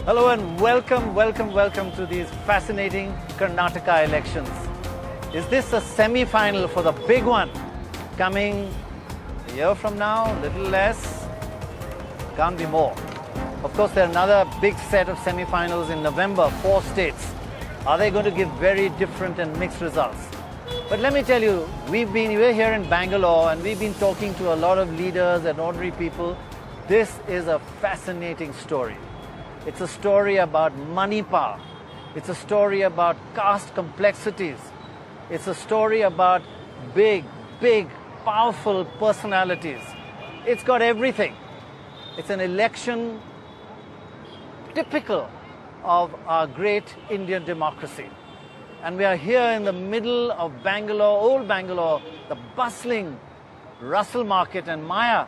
Hello and welcome to these fascinating Karnataka elections. Is this a semi-final for the big one coming a year from now, a little less? Can't be more. Of course, there are another big set of semi-finals in November, 4 states. Are they going to give very different and mixed results? But let me tell you, we're here in Bangalore and we've been talking to a lot of leaders and ordinary people. This is a fascinating story. It's a story about money power. It's a story about caste complexities. It's a story about big, powerful personalities. It's got everything. It's an election typical of our great Indian democracy. And we are here in the middle of Bangalore, old Bangalore, the bustling Russell Market. And Maya,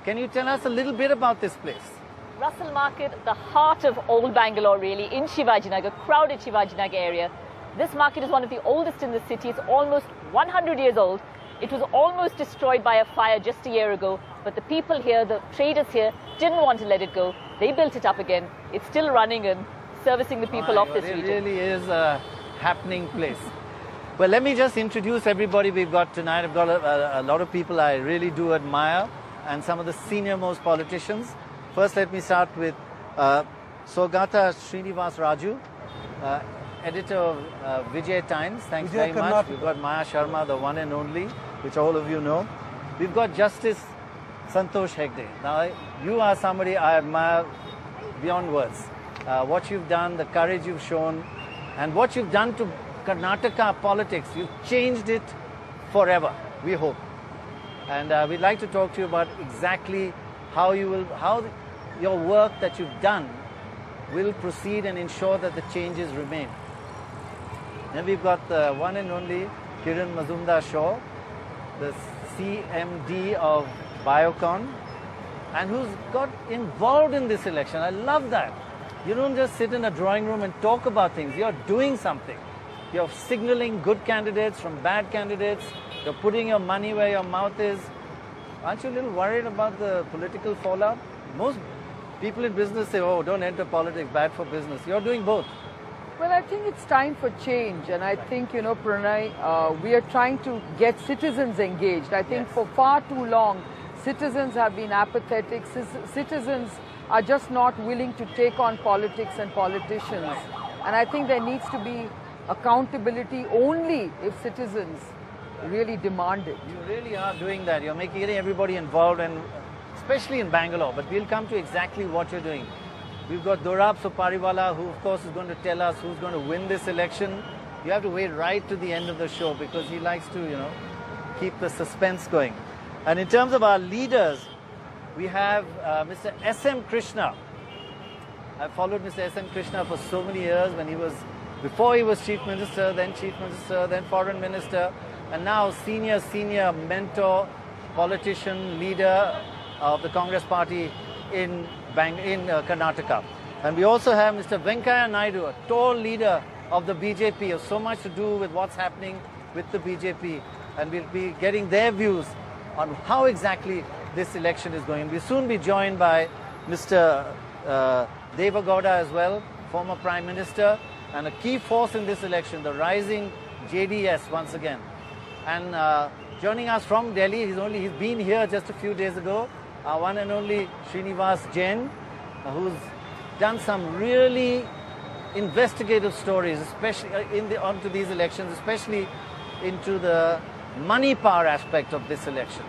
can you tell us a little bit about this place? Russell Market, the heart of old Bangalore really, in Shivajinagar, crowded Shivajinagar area. This market is one of the oldest in the city. It's almost 100 years old. It was almost destroyed by a fire just a year ago, but the people here, the traders here, didn't want to let it go. They built it up again. It's still running and servicing the people of this region. It really is a happening place. Well, let me just introduce everybody we've got tonight. I've got a lot of people I really do admire and some of the senior most politicians. First, let me start with Sogata Srinivas Raju, editor of Vijay Times. Thanks very much. We've got Maya Sharma, the one and only, which all of you know. We've got Justice Santosh Hegde. Now, you are somebody I admire beyond words. What you've done, the courage you've shown, and what you've done to Karnataka politics, you've changed it forever, we hope. And we'd like to talk to you about exactly how your work that you've done will proceed and ensure that the changes remain. Then we've got the one and only Kiran Mazumdar-Shaw, the CMD of Biocon, and who's got involved in this election. I love that. You don't just sit in a drawing room and talk about things. You're doing something. You're signaling good candidates from bad candidates. You're putting your money where your mouth is. Aren't you a little worried about the political fallout? Most people in business say, oh, don't enter politics, bad for business. You're doing both. Well, I think it's time for change. And I think, Prannoy, we are trying to get citizens engaged. I think for far too long, citizens have been apathetic. Citizens are just not willing to take on politics and politicians. And I think there needs to be accountability only if citizens really demand it. You really are doing that. You're getting everybody involved, and especially in Bangalore. But we'll come to exactly what you're doing. We've got Dorab Supariwala, who of course is going to tell us who's going to win this election. You have to wait right to the end of the show because he likes to, keep the suspense going. And in terms of our leaders, we have Mr. S.M. Krishna. I've followed Mr. S.M. Krishna for so many years before he was Chief Minister, then Foreign Minister, and now senior mentor, politician, leader of the Congress Party in Karnataka. And we also have Mr. Venkaiah Naidu, a tall leader of the BJP, has so much to do with what's happening with the BJP. And we'll be getting their views on how exactly this election is going. We'll soon be joined by Mr. Deve Gowda as well, former Prime Minister, and a key force in this election, the rising JDS once again. And joining us from Delhi, he's been here just a few days ago, our one and only Srinivas Jain, who's done some really investigative stories, especially onto these elections, especially into the money power aspect of this election.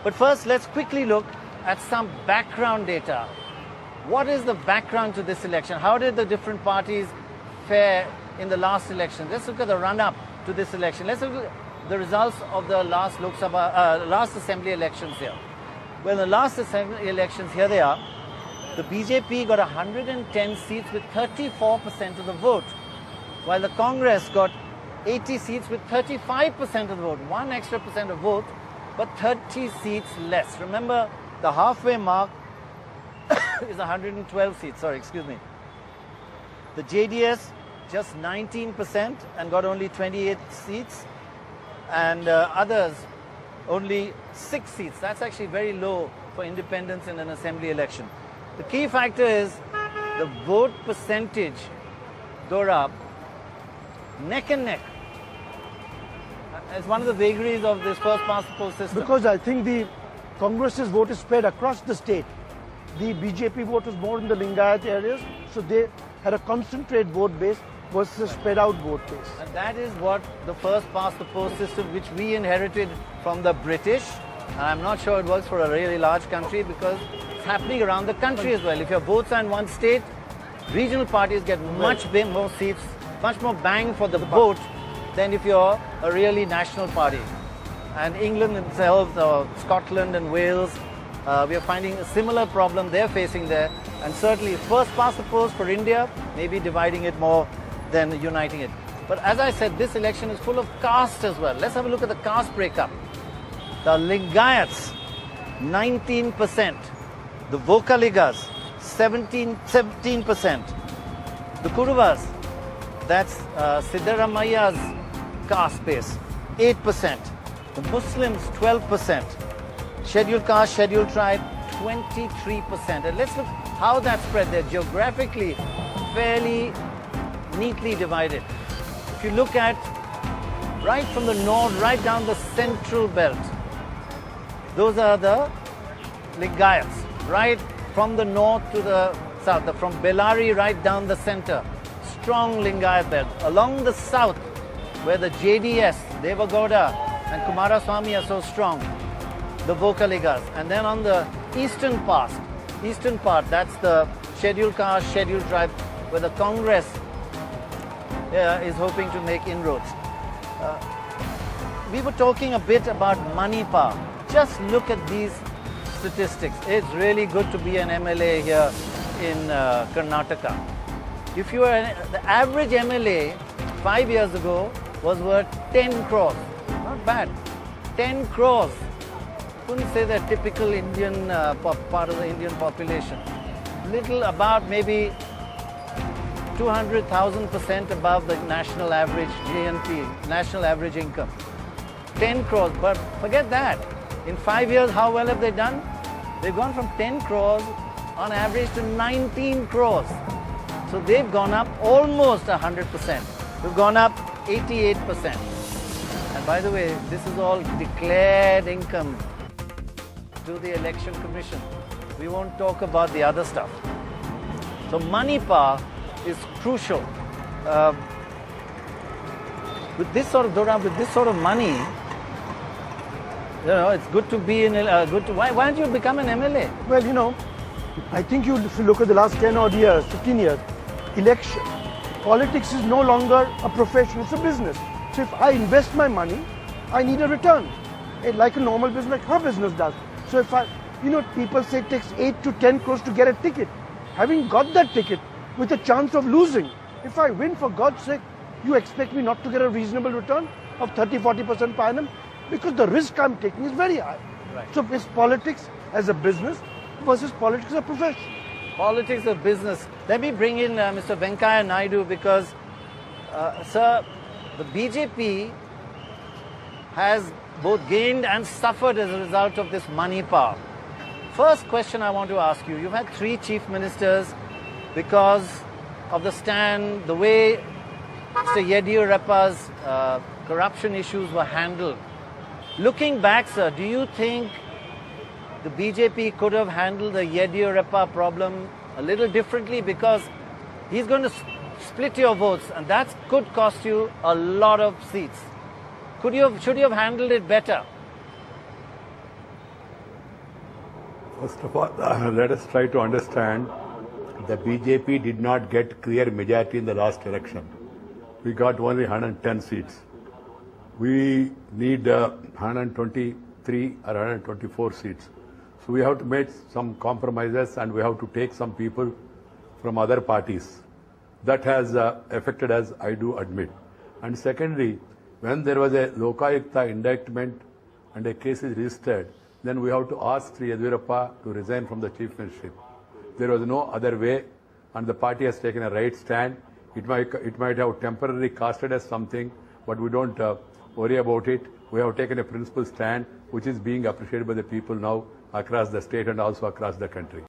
But first, let's quickly look at some background data. What is the background to this election? How did the different parties fare in the last election? Let's look at the run-up to this election. Let's look at the results of the last last assembly elections here. Well, the last assembly elections, here they are. The BJP got 110 seats with 34% of the vote, while the Congress got 80 seats with 35% of the vote. 1 extra percent of vote, but 30 seats less. Remember, the halfway mark is 112 seats. The JDS just 19% and got only 28 seats, and others only 6 seats. That's actually very low for independents in an assembly election. The key factor is the vote percentage, Dorab, neck and neck. It's one of the vagaries of this first past the post system. Because I think the Congress's vote is spread across the state. The BJP vote was more in the Lingayat areas, so they had a concentrate vote base versus a spread out vote base. And that is what the first past the post system, which we inherited from the British, and I'm not sure it works for a really large country because it's happening around the country as well. If your votes are in one state, regional parties get much more seats, much more bang for the vote than if you're a really national party. And England themselves, Scotland and Wales, we are finding a similar problem they're facing there. And certainly first past the post for India, maybe dividing it more than uniting it. But as I said, this election is full of caste as well. Let's have a look at the caste breakup. The Lingayats, 19%. The Vocaligas, 17%. The Kuruvas, that's Siddaramaia's caste base, 8%. The Muslims, 12%. Scheduled caste, scheduled tribe, 23%. And let's look how that's spread. They're geographically fairly neatly divided. If you look at right from the north, right down the central belt, those are the Lingayats. Right from the north to the south, from Bellary right down the center, strong Lingayat belt. Along the south, where the JDS, Deve Gowda and Kumaraswamy are so strong, the Vocaligas. And then on the eastern part, that's the scheduled caste, scheduled tribe, where the Congress is hoping to make inroads. We were talking a bit about money power. Just look at these statistics. It's really good to be an MLA here in Karnataka. If you are the average MLA 5 years ago was worth 10 crores. Not bad. 10 crores. Couldn't say the typical Indian part of the Indian population. Little about maybe 200,000% above the national average GNP, national average income. 10 crores, but forget that. In 5 years, how well have they done? They've gone from 10 crores on average to 19 crores. So they've gone up almost 100%. They've gone up 88%. And by the way, this is all declared income to the Election Commission. We won't talk about the other stuff. So money power is crucial. With this sort of money, it's good to be in why don't you become an MLA? Well, I think if you look at the last 10 odd years, 15 years, politics is no longer a profession, it's a business. So if I invest my money, I need a return. Like a normal business, like her business does. So if people say it takes 8 to 10 crores to get a ticket. Having got that ticket with a chance of losing, if I win, for God's sake, you expect me not to get a reasonable return of 30-40% per annum? Because the risk I'm taking is very high. Right. So it's politics as a business versus politics as a profession. Politics of business. Let me bring in Mr. Venkaiah Naidu because, sir, the BJP has both gained and suffered as a result of this money power. First question I want to ask you, you've had 3 chief ministers because of the stand, the way Mr. Yediyurappa's corruption issues were handled. Looking back, sir, do you think the BJP could have handled the Yediyurappa problem a little differently? Because he's going to split your votes and that could cost you a lot of seats. Should you have handled it better? First of all, let us try to understand the BJP did not get clear majority in the last election. We got only 110 seats. We need 123 or 124 seats. So we have to make some compromises and we have to take some people from other parties. That has affected us, I do admit. And secondly, when there was a Lokayukta indictment and a case is registered, then we have to ask Sri Yediyurappa to resign from the chief ministership. There was no other way and the party has taken a right stand. It might have temporarily costed us something, but we don't worry about it. We have taken a principled stand which is being appreciated by the people now across the state and also across the country.